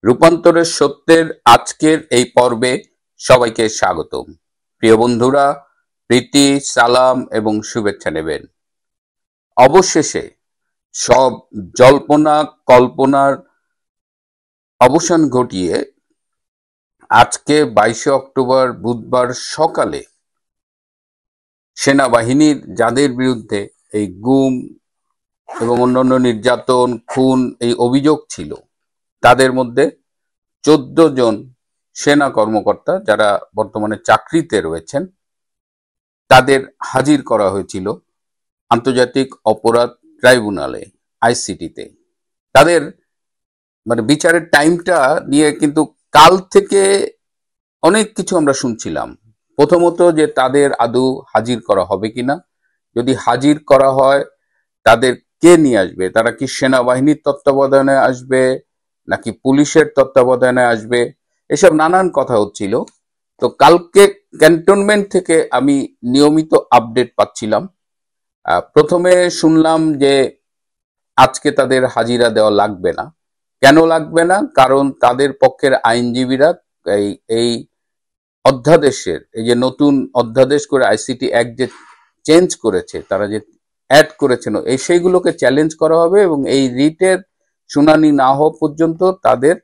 রূপান্তরের সত্যের আজকের এই পর্বে সবাইকে স্বাগতম। প্রিয় বন্ধুরা, প্রীতি, সালাম এবং শুভেচ্ছা নেবেন। অবশেষে সব জল্পনা কল্পনার অবসান ঘটিয়ে আজকে 22 অক্টোবর বুধবার সকালে সেনাবাহিনীর যাদের বিরুদ্ধে এই গুম এবং অন্যান্য নির্যাতন, খুন এই অভিযোগ ছিল, তাদের মধ্যে 14 জন সেনা কর্মকর্তা যারা বর্তমানে চাকরিতে রয়েছেন তাদের হাজির করা হয়েছিল আন্তর্জাতিক অপরাধ ট্রাইব্যুনালে, আইসিটিতে। তাদের বিচারের টাইমটা নিয়ে কিন্তু কাল থেকে অনেক কিছু আমরা শুনছিলাম। প্রথমত যে তাদের আদৌ হাজির করা হবে কিনা, যদি হাজির করা হয় তাদের কে নিয়ে আসবে, তারা কি সেনাবাহিনীর তত্ত্বাবধানে আসবে নাকি পুলিশের তত্ত্বাবধানে আসবে, এসব নানান কথা হচ্ছিল। তো কালকে ক্যান্টনমেন্ট থেকে আমি নিয়মিত আপডেট পাচ্ছিলাম। প্রথমে শুনলাম যে আজকে তাদের হাজিরা দেওয়া লাগবে না। কেন লাগবে না? কারণ তাদের পক্ষের আইনজীবীরা এই অধ্যাদেশের, এই যে নতুন অধ্যাদেশ করে আইসিটি অ্যাক্ট যে চেঞ্জ করেছে, তারা যে অ্যাড করেছেন, সেইগুলোকে চ্যালেঞ্জ করা হবে এবং এই রিটের শুনানি না হওয়া পর্যন্ত তাদের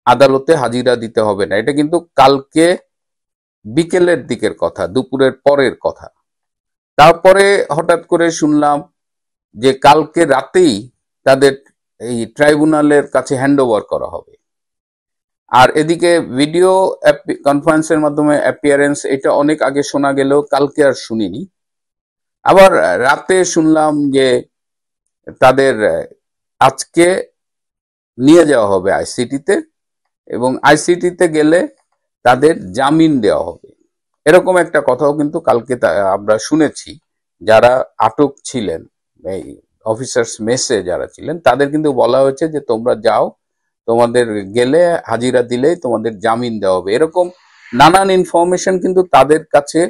আদালতে হাজিরা দিতে হবে না। এটা কিন্তু কালকে বিকেলের দিকের কথা, দুপুরের পরের কথা। তারপরে হঠাৎ করে শুনলাম যে কালকে রাতেই তাদের এই ট্রাইব্যুনালের কাছে হ্যান্ড ওভার করা হবে। আর এদিকে ভিডিও কনফারেন্সের মাধ্যমে অ্যাপিয়ারেন্স, এটা অনেক আগে শোনা গেলেও কালকে আর শুনিনি। আবার রাতে শুনলাম যে তাদের আজকে নিয়ে যাওয়া হবে আইসিটিতে এবং আইসিটিতে গেলে তাদের জামিন দেওয়া হবে, এরকম একটা কথাও কিন্তু কালকে আমরা শুনেছি। যারা আটক ছিলেন, এই অফিসার্স মেসে যারা ছিলেন, তাদের কিন্তু বলা হয়েছে যে তোমরা যাও, তোমাদের গেলে হাজিরা দিলেই তোমাদের জামিন দেওয়া হবে। এরকম নানান ইনফরমেশন কিন্তু তাদের কাছে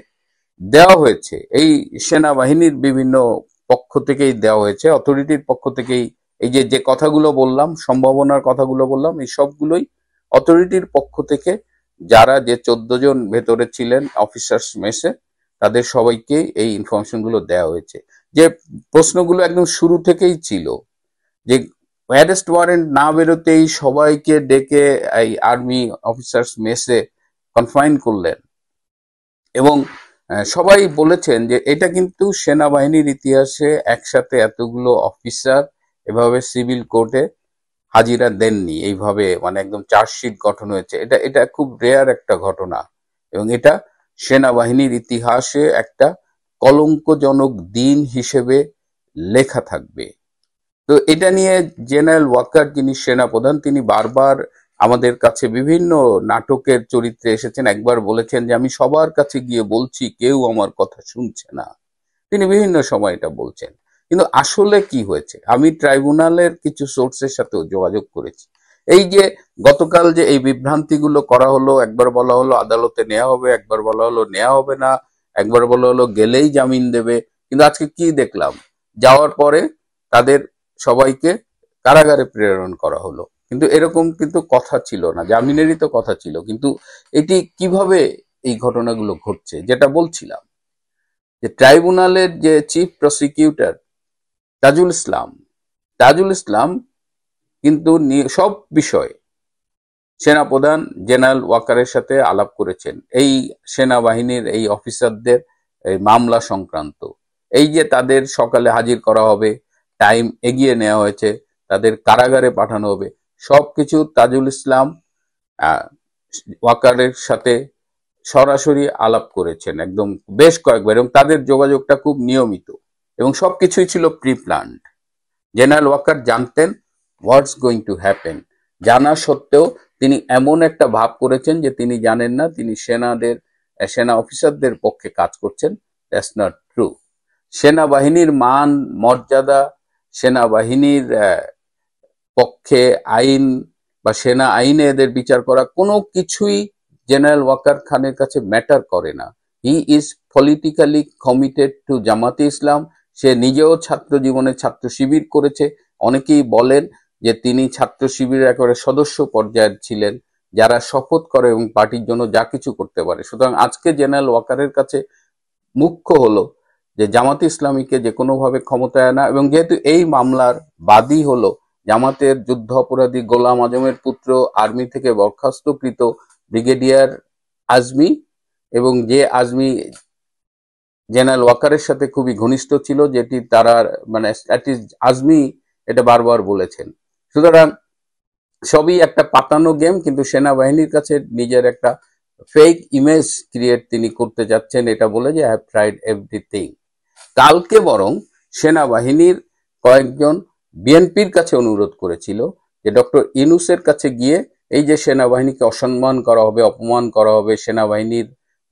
দেওয়া হয়েছে, এই সেনাবাহিনীর বিভিন্ন পক্ষ থেকেই দেওয়া হয়েছে, অথরিটির পক্ষ থেকেই। এই যে কথাগুলো বললাম, সম্ভাবনার কথাগুলো বললাম, এই সবগুলোই অথরিটির পক্ষ থেকে যারা যে 14 জন ভেতরে ছিলেন অফিসার্স মেসে, তাদের সবাইকে এই ইনফরমেশন গুলো দেওয়া হয়েছে। যে প্রশ্নগুলো একদম শুরু থেকেই ছিল যে অ্যারেস্ট ওয়ারেন্ট না বেরোতেই সবাইকে ডেকে এই আর্মি অফিসার্স মেসে কনফাইন করলেন এবং সবাই বলেছেন যে এটা কিন্তু সেনাবাহিনীর ইতিহাসে একসাথে এতগুলো অফিসার এভাবে সিভিল কোর্টে হাজিরা দেননি, এইভাবে একদম চার্জশিট গঠন হয়েছে। এটা খুব রেয়ার একটা ঘটনা এবং এটা সেনাবাহিনীর ইতিহাসে একটা কলঙ্কজনক দিন হিসেবে লেখা থাকবে। তো এটা নিয়ে জেনারেল ওয়াকার, যিনি সেনাপ্রধান, তিনি বারবার আমাদের কাছে বিভিন্ন নাটকের চরিত্রে এসেছেন। একবার বলেছেন যে আমি সবার কাছে গিয়ে বলছি, কেউ আমার কথা শুনছে না। তিনি বিভিন্ন সময় এটা বলছেন, কিন্তু আসলে কি হয়েছে আমি ট্রাইব্যুনালের কিছু সোর্সের সাথেও যোগাযোগ করেছি। এই যে গতকাল যে এই বিভ্রান্তিগুলো করা হলো, একবার বলা হলো আদালতে নেওয়া হবে, একবার বলা হলো নেওয়া হবে না, একবার বলা হলো গেলেই জামিন দেবে, কিন্তু আজকে কি দেখলাম, যাওয়ার পরে তাদের সবাইকে কারাগারে প্রেরণ করা হলো। কিন্তু এরকম কিন্তু কথা ছিল না, জামিনেরই তো কথা ছিল। কিন্তু এটি কিভাবে এই ঘটনাগুলো ঘটছে, যেটা বলছিলাম যে ট্রাইব্যুনালের যে চিফ প্রসিকিউটর তাজুল ইসলাম কিন্তু সব বিষয়ে সেনাপ্রধান জেনারেল ওয়াকারের সাথে আলাপ করেছেন, এই সেনাবাহিনীর এই অফিসারদের এই মামলা সংক্রান্ত। এই যে তাদের সকালে হাজির করা হবে, টাইম এগিয়ে নেওয়া হয়েছে, তাদের কারাগারে পাঠানো হবে, সবকিছু তাজুল ইসলাম ওয়াকারের সাথে সরাসরি আলাপ করেছেন একদম বেশ কয়েকবার, এবং তাদের যোগাযোগটা খুব নিয়মিত এবং সবকিছুই ছিল প্রি প্ল্যান্ড। জেনারেল ওয়াকার জানতেন হোয়াটস গোয়িং টু হ্যাপেন, জানা সত্ত্বেও তিনি এমন একটা ভাব করেছেন যে তিনি জানেন না, তিনি সেনা অফিসারদের পক্ষে কাজ করছেন। That's not true. সেনাবাহিনীর মান মর্যাদা, সেনাবাহিনীর পক্ষে আইন বা সেনা আইনে এদের বিচার করা, কোনো কিছুই জেনারেল ওয়াকার খানের কাছে ম্যাটার করে না। He is politically committed two জামাতে ইসলাম। সে নিজেও ছাত্র জীবনে ছাত্র শিবির করেছে। অনেকেই বলেন যে তিনি ছাত্র শিবিরের একেবারে সদস্য পর্যায়ের ছিলেন, যারা শপথ করে এবং পার্টির জন্য যা কিছু করতে পারে। সুতরাং আজকে জেনারেল ওয়াকারের কাছে মুখ্য হলো যে জামাতে ইসলামীকে যে কোনোভাবে ক্ষমতায় আনা, এবং যেহেতু এই মামলার বাদী হলো জামাতের যুদ্ধ অপরাধী গোলাম আজমের পুত্র, আর্মি থেকে বরখাস্তকৃত ব্রিগেডিয়ার আজমি, এবং যে আজমি জেনারেল ওয়াকারের সাথে খুবই ঘনিষ্ঠ ছিল, যেটি তারা মানে আজমি এটা বারবার বলেছেন। সুতরাং সবই একটা পাতানো গেম, কিন্তু সেনাবাহিনীর কাছে নিজের একটা ফেক ইমেজ ক্রিয়েট তিনি করতে যাচ্ছেন, এটা বলে যে আই হ্যাভ ট্রাইড এভরিথিং। কালকে বরং সেনাবাহিনীর কয়েকজন বিএনপির কাছে অনুরোধ করেছিল যে ডক্টর ইউনূসের কাছে গিয়ে এই যে সেনাবাহিনীকে অসম্মান করা হবে, অপমান করা হবে, সেনাবাহিনীর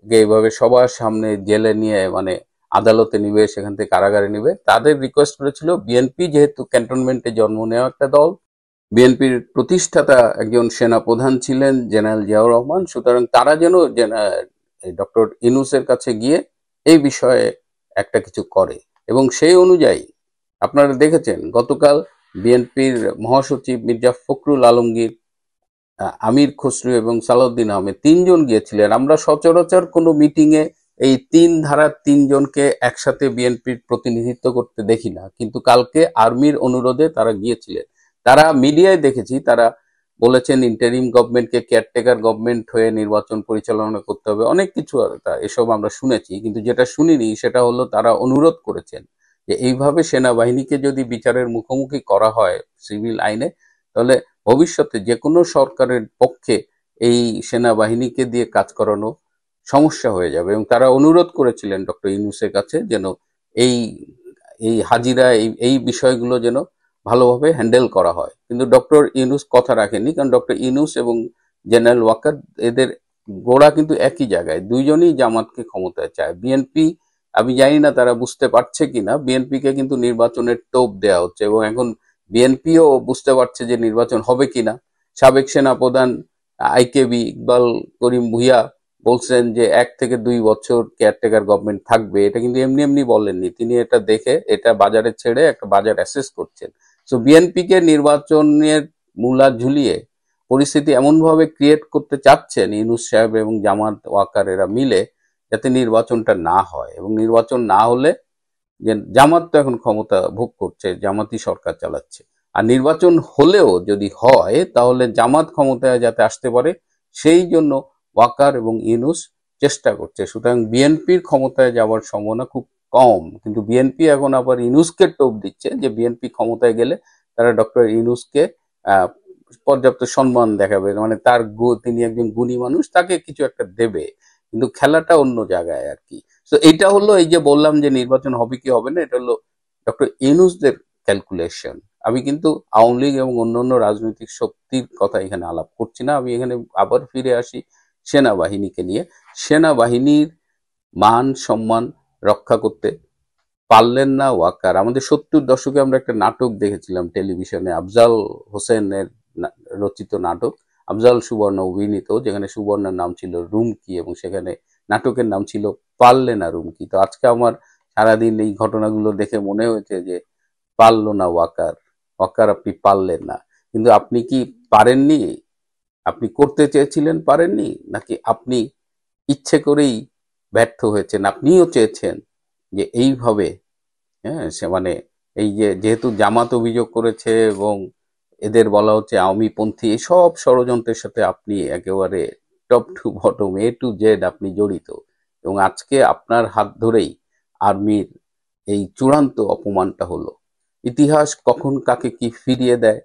এইভাবে সবার সামনে জেলে নিয়ে মানে আদালতে নিবে, সেখান থেকে কারাগারে নিবে, তাদের রিকোয়েস্ট করেছিল বিএনপি যেহেতু ক্যান্টনমেন্টে জন্ম নেওয়া একটা দল, বিএনপির প্রতিষ্ঠাতা একজন সেনা প্রধান ছিলেন জেনারেল জিয়াউর রহমান, সুতরাং তারা যেন ডক্টর ইউনূসের কাছে গিয়ে এই বিষয়ে একটা কিছু করে। এবং সেই অনুযায়ী আপনারা দেখেছেন গতকাল বিএনপির মহাসচিব মির্জা ফখরুল আলমগীর, আমির খসরু এবং সালাউদ্দিন আহমেদ তিনজন গিয়েছিলেন। আমরা সচরাচর কোনো মিটিংয়ে এই তিন ধারার তিনজনকে একসাথে বিএনপির প্রতিনিধিত্ব করতে দেখি না, কিন্তু কালকে আর্মির অনুরোধে তারা গিয়েছিলেন। তারা মিডিয়ায় দেখেছি তারা বলেছেন ইন্টারিম গভর্নমেন্টকে কেয়ারটেকার গভর্নমেন্ট হয়ে নির্বাচন পরিচালনা করতে হবে, অনেক কিছু এসব আমরা শুনেছি, কিন্তু যেটা শুনিনি সেটা হলো তারা অনুরোধ করেছেন যে এইভাবে সেনাবাহিনীকে যদি বিচারের মুখোমুখি করা হয় সিভিল আইনে, তাহলে ভবিষ্যতে যে কোনো সরকারের পক্ষে এই সেনাবাহিনীকে দিয়ে কাজ করানো সমস্যা হয়ে যাবে। এবং তারা অনুরোধ করেছিলেন ডক্টর ইউনূসের কাছে যেন এই এই হাজিরা এই বিষয়গুলো যেন ভালোভাবে হ্যান্ডেল করা হয়। কিন্তু ডক্টর ইউনূস কথা রাখেননি, কারণ ডক্টর ইউনূস এবং জেনারেল ওয়াকার এদের গোড়া কিন্তু একই জায়গায়, দুইজনই জামাতকে ক্ষমতায় চায়। বিএনপি, আমি জানি না তারা বুঝতে পারছে কিনা, বিএনপিকে কিন্তু নির্বাচনের টোপ দেওয়া হচ্ছে, এবং এখন বিএনপিও বুঝতে পারছে যে নির্বাচন হবে কিনা। সাবেক সেনাপ্রধান আইকেবি ইকবাল করিম ভূঁইয়া বলছেন যে 1 থেকে 2 বছর কেয়ারটেকার গভর্নমেন্ট থাকবে। এটা কিন্তু এমনি এমনি বলেননি, তিনি এটা দেখে এটা বাজারে ছেড়ে একটা বাজার অ্যাসেস করছেন। সো বিএনপিকে নির্বাচনের মূলা ঝুলিয়ে পরিস্থিতি এমনভাবে ক্রিয়েট করতে চাচ্ছেন ইউনূস সাহেব এবং জামাত ওয়াকার এরা মিলে, যাতে নির্বাচনটা না হয়। এবং নির্বাচন না হলে, যে জামাত তো এখন ক্ষমতা ভোগ করছে, জামাতই সরকার চালাচ্ছে, আর নির্বাচন হলেও যদি হয় তাহলে জামাত ক্ষমতায় যাতে আসতে পারে সেই জন্য ওয়াকার এবং ইউনূস চেষ্টা করছে। সুতরাং বিএনপির ক্ষমতায় যাওয়ার সম্ভাবনা খুব কম, কিন্তু বিএনপি এখন আবার ইউনূসকে টোপ দিচ্ছে যে বিএনপি ক্ষমতায় গেলে তারা ডক্টর ইউনূসকে পর্যাপ্ত সম্মান দেখাবে, মানে তিনি একজন গুণী মানুষ, তাকে কিছু একটা দেবে, কিন্তু খেলাটা অন্য জায়গায় আর কি। তো এইটা হলো, এই যে বললাম যে নির্বাচন হবে কি হবে না, এটা হলো ডক্টর ইউনূসদের ক্যালকুলেশন। আমি কিন্তু আওয়ামী লীগ এবং অন্যান্য রাজনৈতিক শক্তির কথা এখানে আলাপ করছি না। আমি এখানে আবার ফিরে আসি সেনাবাহিনীকে নিয়ে। সেনাবাহিনীর মান সম্মান রক্ষা করতে পারলেন না ওয়াকার। আমাদের 70 দশকে আমরা একটা নাটক দেখেছিলাম টেলিভিশনে, আফজাল হোসেনের রচিত নাটক, আফজাল সুবর্ণ অভিনীত, যেখানে সুবর্ণের নাম ছিল রুমকি এবং সেখানে নাটকের নাম ছিল পারলে না রুমকি। তো আজকে আমার সারাদিন এই ঘটনাগুলো দেখে মনে হয়েছে যে পারলো না ওয়াকার, ওয়াকার আপনি পারলেন না। কিন্তু আপনি কি পারেননি? আপনি করতে চেয়েছিলেন পারেননি, নাকি আপনি ইচ্ছে করেই ব্যর্থ হয়েছেন? আপনিও চেয়েছেন যে এইভাবে, হ্যাঁ, সে মানে এই যে যেহেতু জামাত অভিযোগ করেছে এবং এদের বলা হচ্ছে আওয়ামী পন্থী, এসব ষড়যন্ত্রের সাথে আপনি একেবারে top to bottom A to Z আপনি জড়িত, এবং আজকে আপনার হাত ধরেই আর্মির এই চূড়ান্ত অপমানটা হলো। ইতিহাস কখন কাকে কি ফিরিয়ে দেয়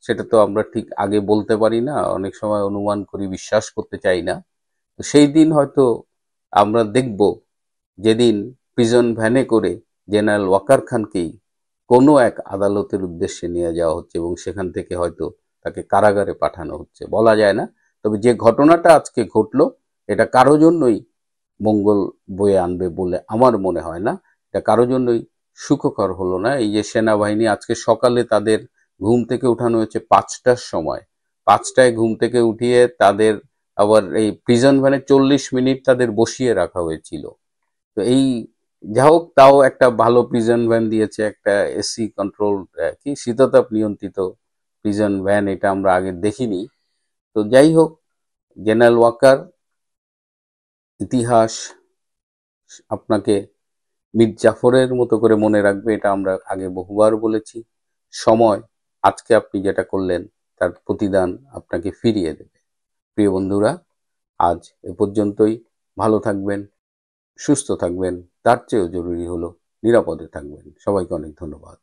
সেটা তো আমরা ঠিক আগে বলতে পারি না, অনেক সময় অনুমান করি, বিশ্বাস করতে চাই না। তো সেই দিন হয়তো আমরা দেখব, যেদিন প্রিজন ভ্যানে করে জেনারেল ওয়াকার খানকেই কোনো এক আদালতের উদ্দেশ্যে নিয়ে যাওয়া হচ্ছে এবং সেখান থেকে হয়তো তাকে কারাগারে পাঠানো হচ্ছে, বলা যায় না। তবে যে ঘটনাটা আজকে ঘটলো এটা কারো জন্যই মঙ্গল বয়ে আনবে বলে আমার মনে হয় না, এটা কারো জন্যই সুখকর হলো না। এই যে সেনাবাহিনী আজকে সকালে তাদের ঘুম থেকে উঠানো হয়েছে 5টার সময়, 5টায় ঘুম থেকে উঠিয়ে তাদের আবার এই প্রিজন ভ্যানে 40 মিনিট তাদের বসিয়ে রাখা হয়েছিল। তো এই যা হোক, তাও একটা ভালো প্রিজন ভ্যান দিয়েছে, একটা এসি কন্ট্রোল, কি শীততাপ নিয়ন্ত্রিত প্রিজন ভ্যান, এটা আমরা আগে দেখিনি। তো যাই হোক, জেনারেল ওয়াকার ইতিহাস আপনাকে মীর জাফরের মতো করে মনে রাখবে, এটা আমরা আগে বহুবার বলেছি। সময় আজকে আপনি যেটা করলেন তার প্রতিদান আপনাকে ফিরিয়ে দেবে। প্রিয় বন্ধুরা, আজ এ পর্যন্তই। ভালো থাকবেন, সুস্থ থাকবেন, তার চেয়েও জরুরি হলো নিরাপদে থাকবেন। সবাইকে অনেক ধন্যবাদ।